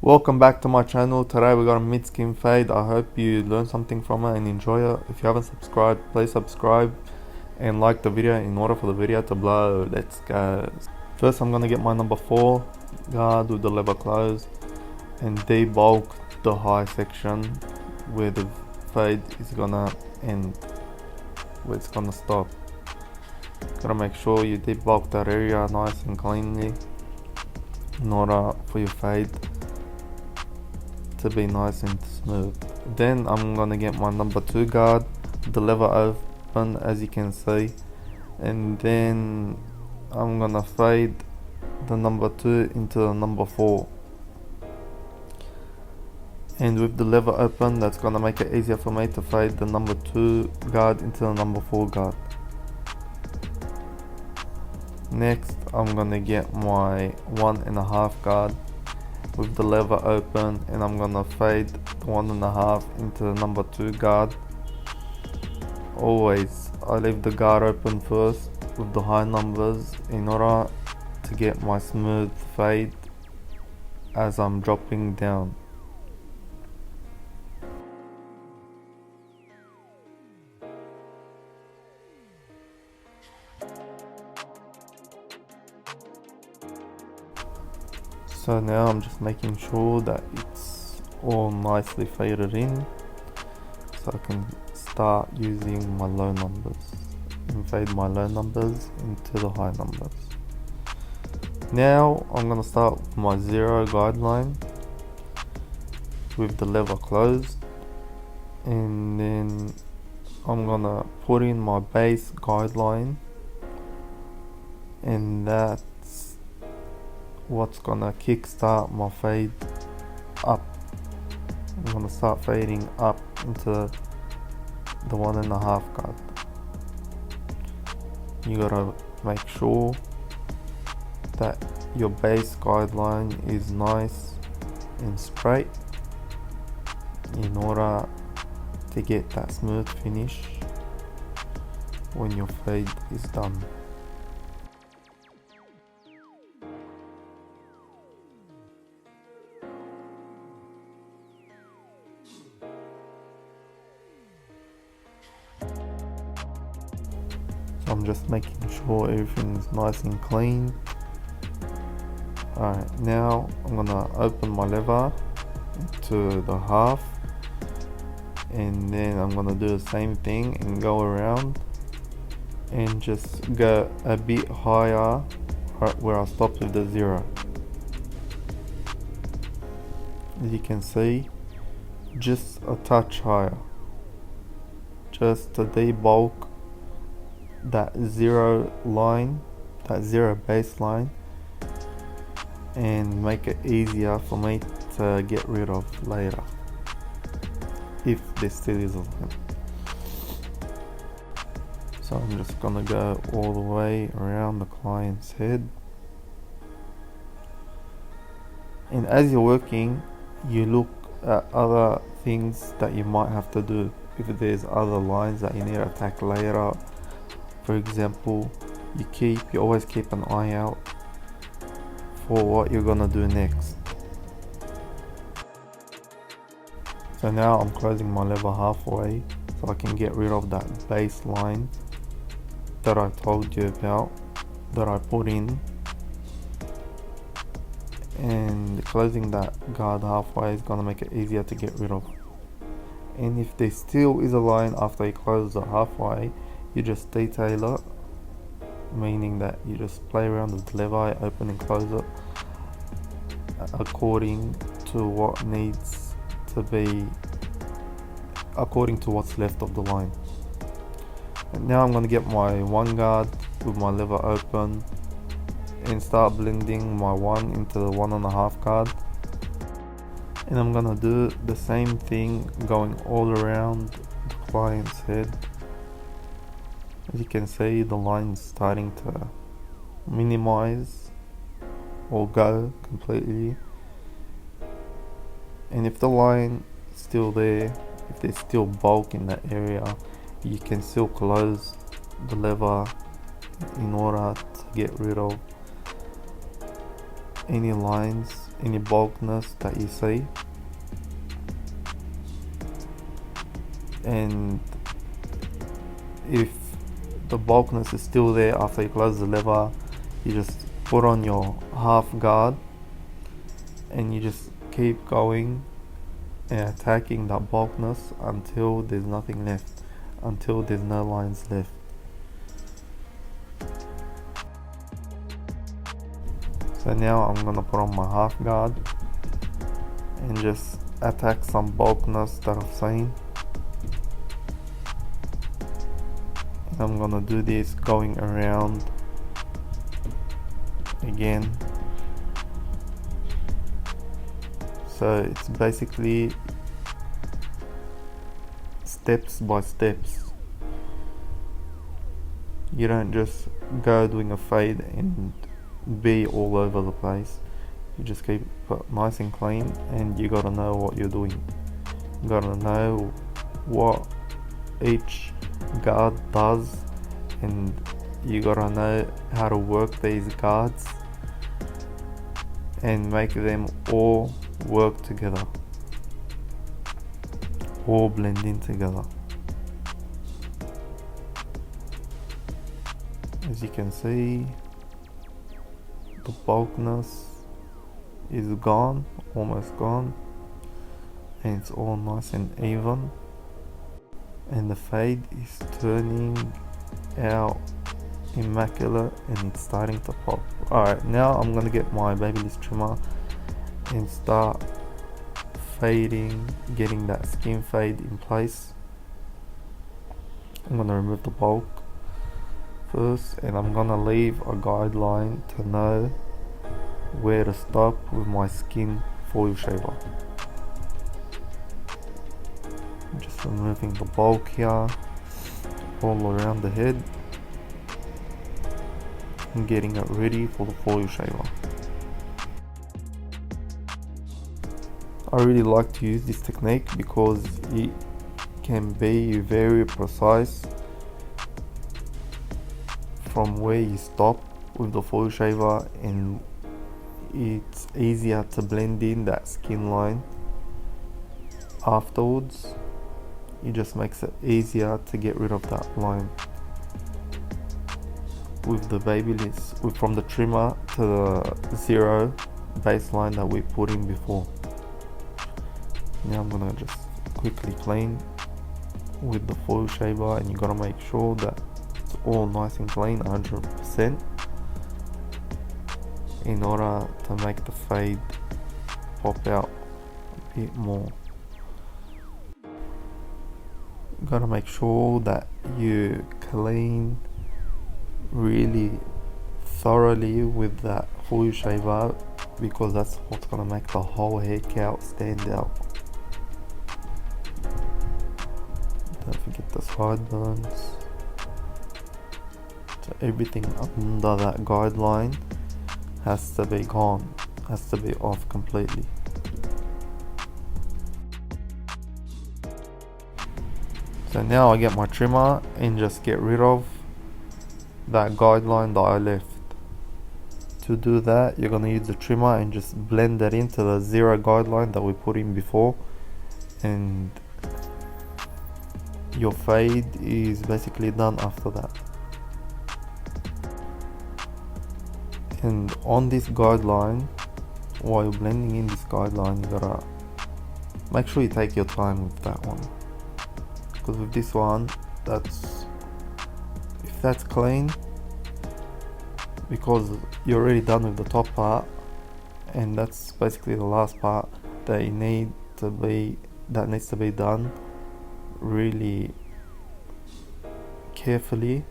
Welcome back to my channel. Today we got a mid skin fade. I hope you learned something from it and enjoy it. If you haven't subscribed, please subscribe and like the video in order for the video to blow. Let's go. First I'm gonna get my number 4 guard with the lever closed and debulk the high section where the fade is gonna end, where it's gonna stop. Gotta make sure you debulk that area nice and cleanly in order for your fade to be nice and smooth. Then I'm gonna get my number 2 guard, the lever open as you can see, and then I'm gonna fade the number 2 into the number 4, and with the lever open that's gonna make it easier for me to fade the number 2 guard into the number 4 guard. Next I'm gonna get my 1.5 guard with the lever open, and I'm gonna fade 1.5 into the number 2 guard. Always I leave the guard open first with the high numbers in order to get my smooth fade as I'm dropping down. So now I'm just making sure that it's all nicely faded in, so I can start using my low numbers and fade my low numbers into the high numbers. Now I'm gonna start with my 0 guideline with the lever closed, and then I'm gonna put in my base guideline, and that's what's gonna kickstart my fade up. I'm gonna start fading up into the 1.5 guard. You gotta make sure that your base guideline is nice and straight in order to get that smooth finish when your fade is done. I'm just making sure everything is nice and clean. Alright, now I'm gonna open my lever to the half, and then I'm gonna do the same thing and go around and just go a bit higher right where I stopped with the 0. As you can see, just a touch higher, just to debulk that 0 line, that 0 baseline, and make it easier for me to get rid of later if there still is a line. So I'm just gonna go all the way around the client's head, and as you're working you look at other things that you might have to do. If there's other lines that you need to attack later, for example, you always keep an eye out for what you're gonna do next. So now I'm closing my lever halfway so I can get rid of that baseline that I told you about, that I put in, and closing that guard halfway is gonna make it easier to get rid of. And if there still is a line after you close it halfway, you just detail it, meaning that you just play around with the lever, open and close it according to what needs to be, according to what's left of the line. And now I'm going to get my 1 guard with my lever open and start blending my 1 into the 1.5 guard, and I'm going to do the same thing going all around the client's head. As you can see, the line is starting to minimize or go completely, and if the line is still there, if there's still bulk in that area, you can still close the lever in order to get rid of any lines any baldness that you see. And if the baldness is still there after you close the lever, you just put on your half guard and you just keep going and attacking that baldness until there's nothing left, until there's no lines left. So now I'm gonna put on my half guard and just attack some baldness that I've seen. And I'm gonna do this going around again. So it's basically steps by steps. You don't just go doing a fade and be all over the place. You just keep it nice and clean, and you gotta know what you're doing. You gotta know what each guard does, and you gotta know how to work these guards and make them all work together, all blend in together. As you can see, the bulkiness is gone, almost gone, and it's all nice and even, and the fade is turning out immaculate and it's starting to pop. Alright, now I'm gonna get my Babyliss trimmer and start fading, getting that skin fade in place. I'm gonna remove the bulk first, and I'm gonna leave a guideline to know where to stop with my skin foil shaver. Just removing the bulk here all around the head and getting it ready for the foil shaver. I really like to use this technique because it can be very precise from where you stop with the foil shaver, and it's easier to blend in that skin line afterwards. It just makes it easier to get rid of that line with the Babyliss, from the trimmer to the zero baseline that we put in before. Now I'm gonna just quickly clean with the foil shaver, and you gotta make sure that it's all nice and clean 100% in order to make the fade pop out a bit more. You gotta make sure that you clean really thoroughly with that foil shaver, because that's what's gonna make the whole hair count stand out. Don't forget the sideburns. So everything under that guideline has to be gone, has to be off completely. So now I get my trimmer and just get rid of that guideline that I left. To do that, you're gonna use the trimmer and just blend that into the zero guideline that we put in before, and your fade is basically done after that. And on this guideline, while you're blending in this guideline, you gotta make sure you take your time with that one, because with this one, if that's clean, because you're already done with the top part, and that's basically the last part that needs to be done really carefully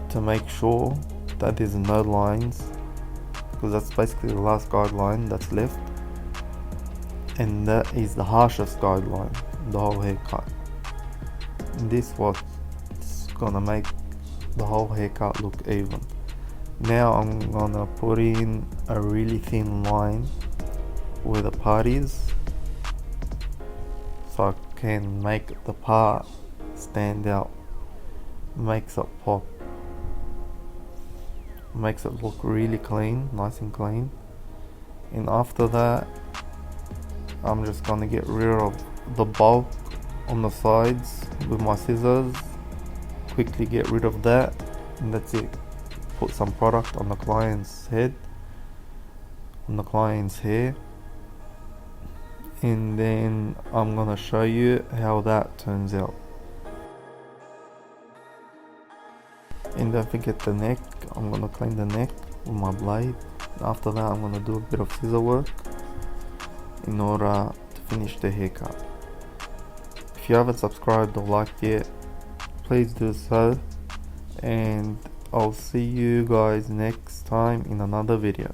to make sure that there's no lines, because that's basically the last guideline that's left, and that is the harshest guideline, the whole haircut. And this what's gonna make the whole haircut look even. Now I'm gonna put in a really thin line where the part is, so I can make the part stand out, makes it pop, makes it look really clean, nice and clean. And after that, I'm just gonna get rid of the bulk on the sides with my scissors. Quickly get rid of that, and that's it. Put some product on the client's head, on the client's hair, and then I'm gonna show you how that turns out. And don't forget the neck. I'm gonna clean the neck with my blade. After that, I'm gonna do a bit of scissor work in order to finish the haircut. If you haven't subscribed or liked yet, please do so, and I'll see you guys next time in another video.